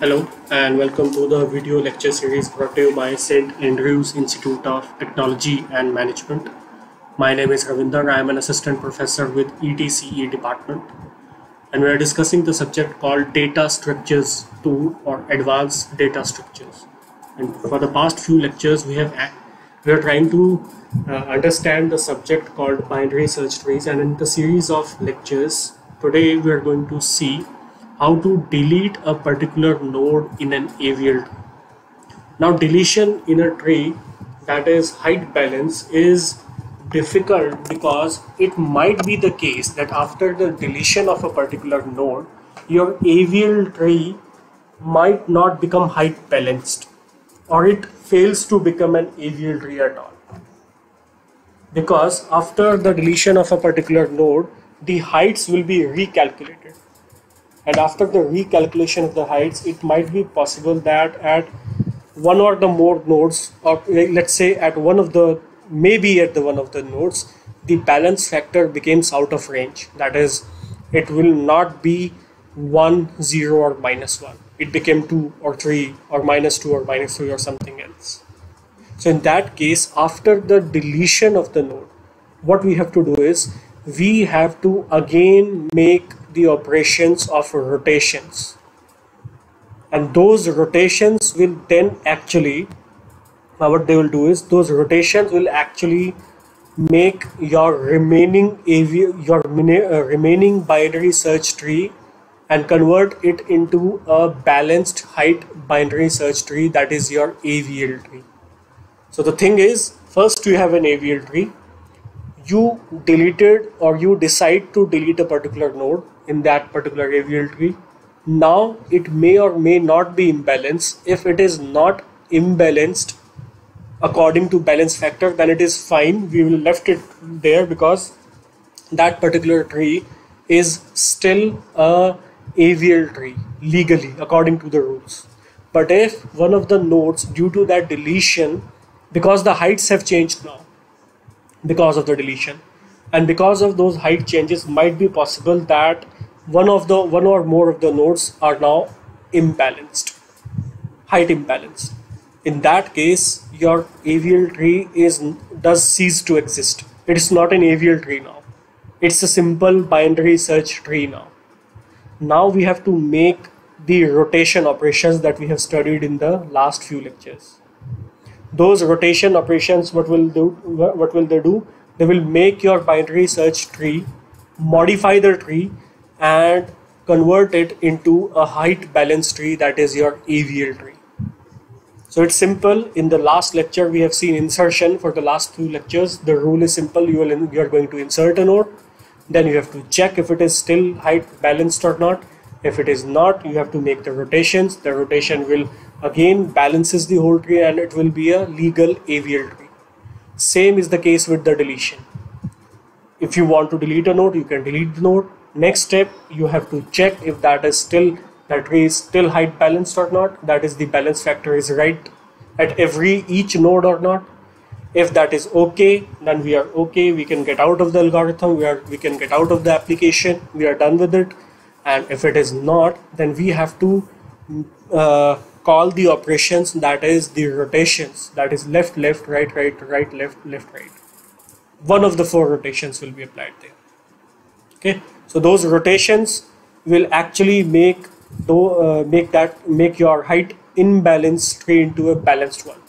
Hello and welcome to the video lecture series brought to you by St. Andrews Institute of Technology and Management. My name is Ravinder. I am an assistant professor with ETCE department and we are discussing the subject called Data Structures 2 or Advanced Data Structures. And for the past few lectures we are trying to understand the subject called binary search trees, and in the series of lectures today we are going to see how to delete a particular node in an AVL tree. Now deletion in a tree that is height balance is difficult because it might be the case that after the deletion of a particular node your AVL tree might not become height balanced, or it fails to become an AVL tree at all, because after the deletion of a particular node the heights will be recalculated, and after the recalculation of the heights it might be possible that at one or the more nodes, or let's say at one of the nodes the balance factor becomes out of range. That is, it will not be 1 0 or -1, it became 2 or 3 or -2 or -3 or something else. So in that case, after the deletion of the node, what we have to do is we have to again make the operations of rotations, and those rotations will then actually what they will do is those rotations will actually make your remaining binary search tree and convert it into a balanced height binary search tree, that is your AVL tree. So the thing is, first you have an AVL tree, you deleted or you decide to delete a particular node in that particular AVL tree. Now it may or may not be imbalanced. If it is not imbalanced according to balance factor, then it is fine, we will left it there because that particular tree is still a AVL tree legally according to the rules. But if one of the nodes, due to that deletion, because the heights have changed now because of the deletion, and because of those height changes, might be possible that one or more of the nodes are now imbalanced, height imbalance. In that case your AVL tree does cease to exist. It is not an AVL tree now, it's a simple binary search tree now. Now we have to make the rotation operations that we have studied in the last few lectures. Those rotation operations, what will they do? They will make your binary search tree, modify the tree and convert it into a height balanced tree, that is your AVL tree. So it's simple. In the last lecture we have seen insertion. For the last few lectures the rule is simple. You are going to insert a node, then you have to check if it is still height balanced or not. If it is not, you have to make the rotations. The rotation will again balances the whole tree and it will be a legal AVL tree. Same is the case with the deletion. If you want to delete a node, you can delete the node. Next step, you have to check if that tree is still height balanced or not, that is the balance factor is right at each node or not. If that is okay, then we are okay, we can get out of the algorithm, we can get out of the application, we are done with it. And if it is not, then we have to call the operations, that is the rotations, that is left left right right right left left right. One of the 4 rotations will be applied there. Okay, so those rotations will actually make your height imbalanced tree into a balanced one.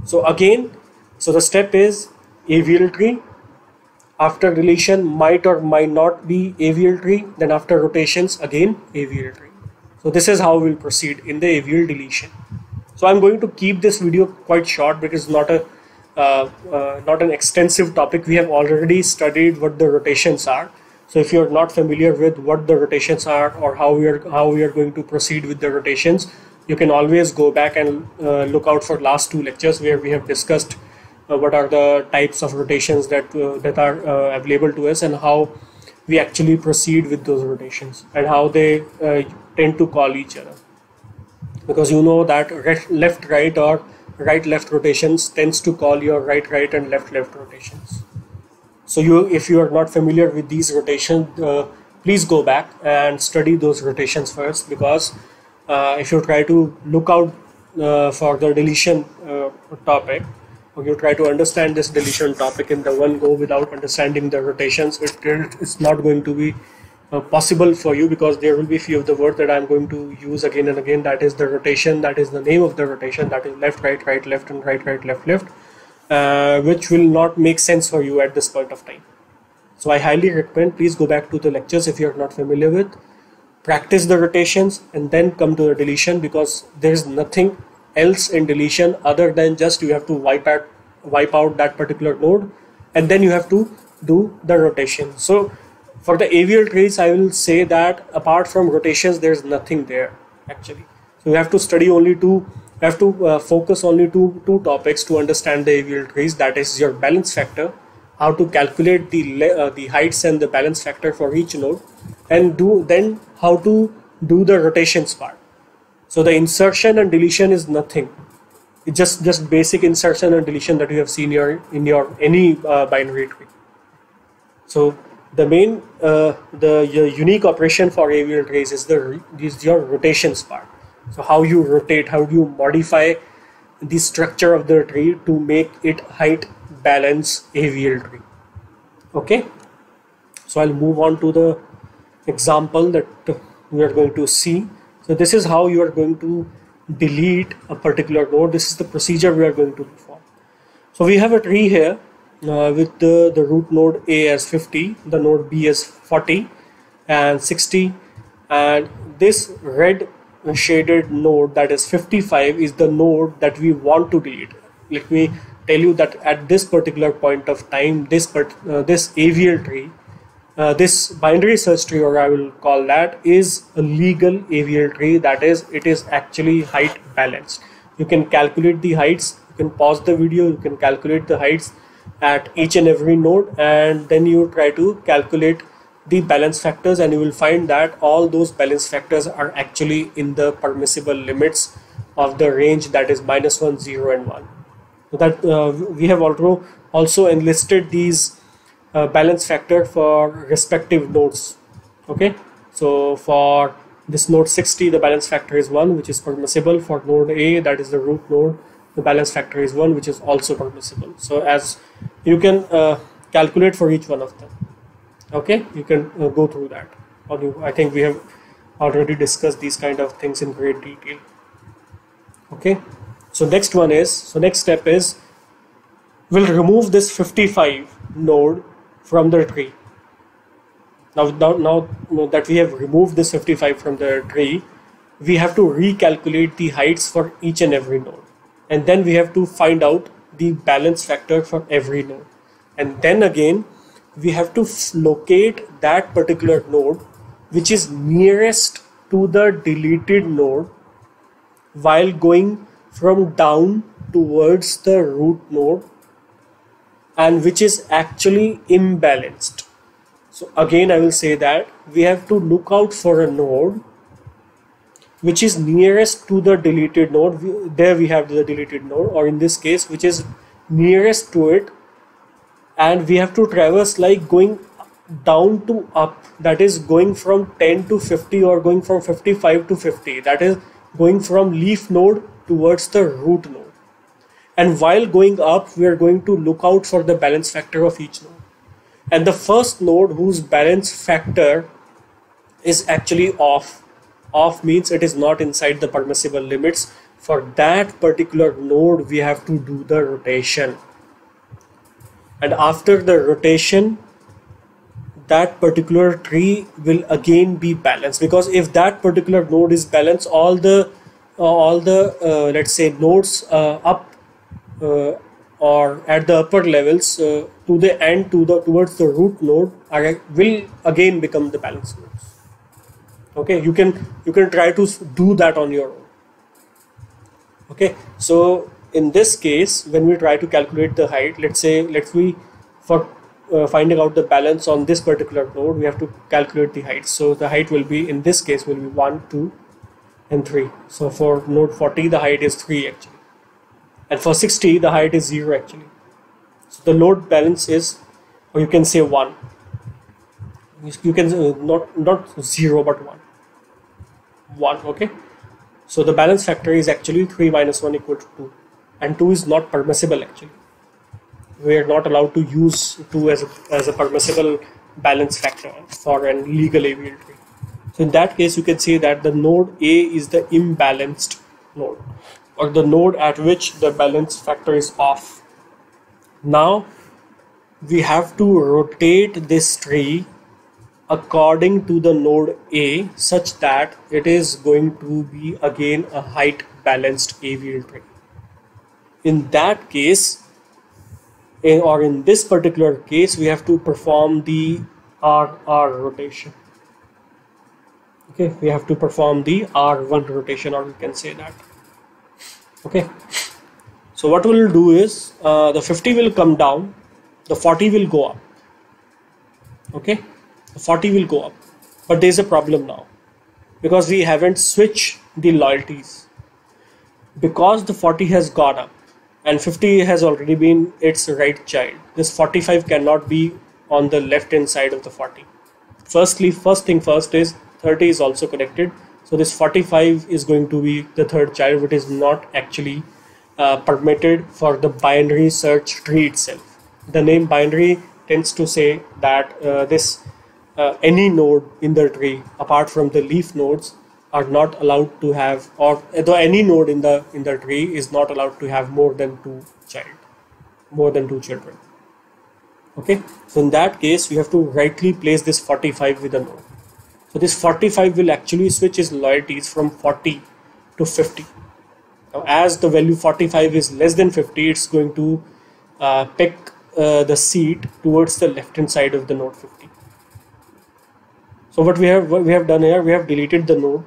So again, so the step is AVL tree. After deletion might or might not be AVL tree, then after rotations again AVL tree. So this is how we'll proceed in the AVL deletion. So I'm going to keep this video quite short because not an extensive topic. We have already studied what the rotations are. So if you're not familiar with what the rotations are or how we are going to proceed with the rotations, you can always go back and look out for last 2 lectures where we have discussed what are the types of rotations that are available to us and how we actually proceed with those rotations and how they tend to call each other. Because you know that left right or right left rotations tends to call your right right and left left rotations. So if you are not familiar with these rotations, please go back and study those rotations first, because if you try to look out for the deletion topic, or you try to understand this deletion topic in the one go without understanding the rotations, it's not going to be possible for you, because there will be few of the words that I'm going to use again and again. That is the rotation, that is the name of the rotation, that is left, right, right, left, and right, right, left, left, which will not make sense for you at this point of time. So I highly recommend, please go back to the lectures if you're not familiar with, practice the rotations, and then come to the deletion, because there's nothing else in deletion other than just you have to wipe out that particular node, and then you have to do the rotation. So for the AVL trees, I will say that apart from rotations, there's nothing there actually. So you have to study only focus only two topics to understand the AVL trees. That is your balance factor, how to calculate the heights and the balance factor for each node, and then how to do the rotations part. So the insertion and deletion is nothing. It's just basic insertion and deletion that you have seen in your any binary tree. So the main your unique operation for AVL trees is your rotations part. So how you rotate, how do you modify the structure of the tree to make it height balance AVL tree. Okay, so I'll move on to the example that we are going to see. So this is how you are going to delete a particular node. This is the procedure we are going to perform. So we have a tree here with the root node A as 50, the node B as 40 and 60, and this red shaded node, that is 55, is the node that we want to delete. Let me tell you that at this particular point of time, this AVL tree, this binary search tree, or I will call that, is a legal AVL tree. That is, it is actually height balanced. You can calculate the heights, you can pause the video, you can calculate the heights at each and every node, and then you try to calculate the balance factors, and you will find that all those balance factors are actually in the permissible limits of the range, that is -1, 0 and 1. So that we have also enlisted these balance factor for respective nodes. Okay, so for this node 60, the balance factor is 1, which is permissible. For node A, that is the root node, the balance factor is 1, which is also permissible. So as you can calculate for each one of them. Okay, you can go through that. I think we have already discussed these kind of things in great detail. Okay, so next step is, we'll remove this 55 node from the tree. Now that we have removed this 55 from the tree, we have to recalculate the heights for each and every node, and then we have to find out the balance factor for every node, and then again we have to locate that particular node which is nearest to the deleted node while going from down towards the root node, and which is actually imbalanced. So again, I will say that we have to look out for a node which is nearest to the deleted node. There we have the deleted node, or in this case, which is nearest to it, and we have to traverse like going down to up, that is going from 10 to 50 or going from 55 to 50, that is going from leaf node towards the root node. And while going up, we are going to look out for the balance factor of each node, and the first node whose balance factor is actually off means it is not inside the permissible limits. For that particular node, we have to do the rotation, and after the rotation, that particular tree will again be balanced, because if that particular node is balanced, all the let's say nodes up or at the upper levels to the end towards the root node will again become the balanced nodes. Okay, you can try to do that on your own. Okay, so in this case, when we try to calculate the height, for finding out the balance on this particular node, we have to calculate the height. So the height will be, in this case, will be 1, 2 and 3. So for node 40, the height is 3 actually, and for 60, the height is 0 actually. So the load balance is, or you can say 1. You can not 0 but 1. Okay, So the balance factor is actually 3 minus 1 equal to 2, and 2 is not permissible actually. We are not allowed to use 2 as a permissible balance factor for a legal AVL tree. So in that case, you can say that the node A is the imbalanced node, or the node at which the balance factor is off. Now we have to rotate this tree according to the node A such that it is going to be again a height balanced AVL tree. In that case, or in this particular case, we have to perform the RR rotation. Okay, we have to perform the R1 rotation, or we can say that. Okay, so what we'll do is the 50 will come down, the 40 will go up. Okay, the 40 will go up, but there's a problem now because we haven't switched the loyalties. Because the 40 has gone up and 50 has already been its right child, this 45 cannot be on the left hand side of the 40. First thing first is 30 is also connected, so this 45 is going to be the third child, which is not actually permitted for the binary search tree itself. The name binary tends to say that any node in the tree apart from the leaf nodes are not allowed to have, or any node in the tree is not allowed to have more than two children. Okay, so in that case we have to rightly place this 45 with a node. So this 45 will actually switch its loyalties from 40 to 50. Now as the value 45 is less than 50, it's going to pick the seat towards the left hand side of the node 50. So what we have done here, we have deleted the node,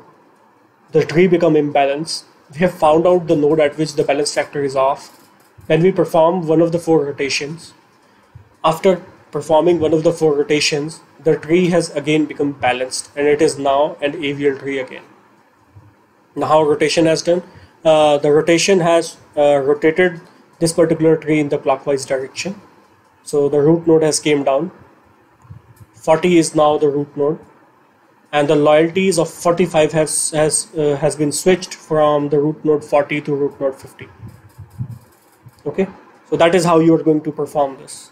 the tree become imbalanced. We have found out the node at which the balance factor is off. Then we perform one of the 4 rotations. After performing one of the 4 rotations, the tree has again become balanced and it is now an AVL tree again. Now how rotation has done? The rotation has rotated this particular tree in the clockwise direction. So the root node has came down. 40 is now the root node, and the loyalties of 45 has been switched from the root node 40 to root node 50. Okay, so that is how you are going to perform this.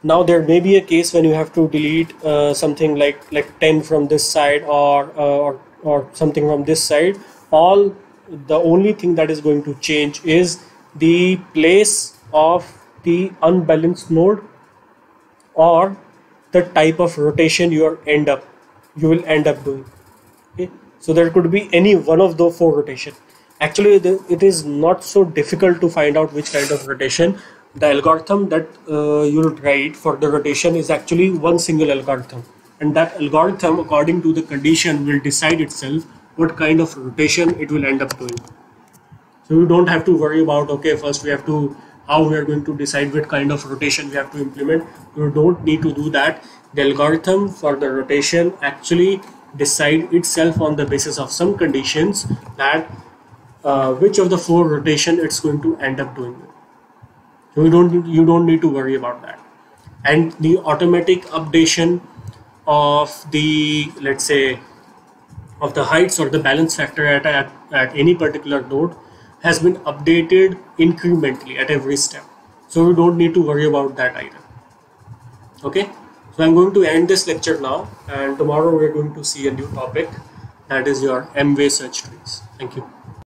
Now there may be a case when you have to delete something like 10 from this side or something from this side. The only thing that is going to change is the place of the unbalanced node or the type of rotation you will end up doing. Okay, so there could be any one of those 4 rotations. Actually it is not so difficult to find out which kind of rotation. The algorithm that you'll write for the rotation is actually one single algorithm, and that algorithm according to the condition will decide itself what kind of rotation it will end up doing. So you don't have to worry about, okay, first we have to, how we are going to decide what kind of rotation we have to implement. You don't need to do that. The algorithm for the rotation actually decide itself on the basis of some conditions that which of the 4 rotation it's going to end up doing. So you don't need to worry about that. And the automatic updation of the, let's say, of the heights or the balance factor at any particular node has been updated incrementally at every step. So you don't need to worry about that either. Okay, so I'm going to end this lecture now, and tomorrow we're going to see a new topic, that is your M-way search trees. Thank you.